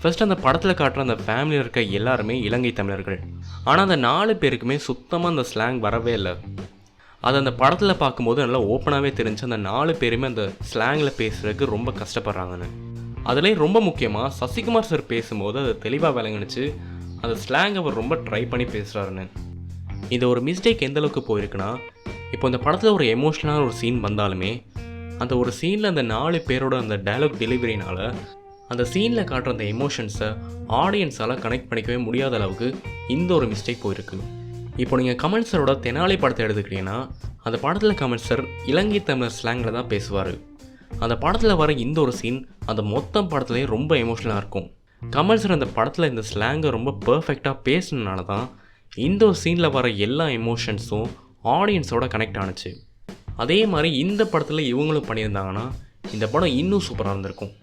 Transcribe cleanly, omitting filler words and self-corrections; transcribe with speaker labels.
Speaker 1: First அந்த படத்தில் காட்டுற அந்த ஃபேமிலியில் இருக்க எல்லாருமே இலங்கை தமிழர்கள். ஆனால் அந்த 4 பேருக்குமே சுத்தமாக அந்த ஸ்லாங் வரவே இல்லை. அது அந்த படத்தில் பார்க்கும்போது நல்லா ஓப்பனாகவே தெரிஞ்சு அந்த 4 பேருமே அந்த ஸ்லாங்கில் பேசுகிறதுக்கு ரொம்ப கஷ்டப்படுறாங்கன்னு. அதுலேயும் ரொம்ப முக்கியமாக சசிகுமார் சார் பேசும்போது அது தெளிவாக விளங்குனுச்சு அந்த ஸ்லாங் அவர் ரொம்ப ட்ரை பண்ணி பேசுகிறாருன்னு. இது ஒரு மிஸ்டேக் எந்த அளவுக்கு போயிருக்குன்னா, இப்போ இந்த படத்தில் ஒரு எமோஷ்னலான ஒரு சீன் வந்தாலுமே அந்த ஒரு சீனில் அந்த 4 பேரோட அந்த டயலாக் டெலிவரினால அந்த சீனில் காட்டுற அந்த எமோஷன்ஸை ஆடியன்ஸால் கனெக்ட் பண்ணிக்கவே முடியாத அளவுக்கு இந்த ஒரு மிஸ்டேக் போயிருக்கு. இப்போ நீங்கள் கமல் சரோட தெனாலி படத்தை எடுத்துக்கிட்டீங்கன்னா அந்த படத்தில் கமல் சார் இலங்கை தமிழர் ஸ்லாங்கில் தான் பேசுவார். அந்த படத்தில் வர இந்த ஒரு சீன் அந்த மொத்த படத்துலேயே ரொம்ப எமோஷ்னலாக இருக்கும். கமல் சார் அந்த படத்தில் இந்த ஸ்லாங்கை ரொம்ப பர்ஃபெக்டாக பேசினால தான் இந்த ஒரு சீனில் வர எல்லா எமோஷன்ஸும் ஆடியன்ஸோட கனெக்ட் ஆணுச்சு. அதே மாதிரி இந்த படத்தில் இவங்களும் பண்ணியிருந்தாங்கன்னா இந்த படம் இன்னும் சூப்பராக இருந்திருக்கும்.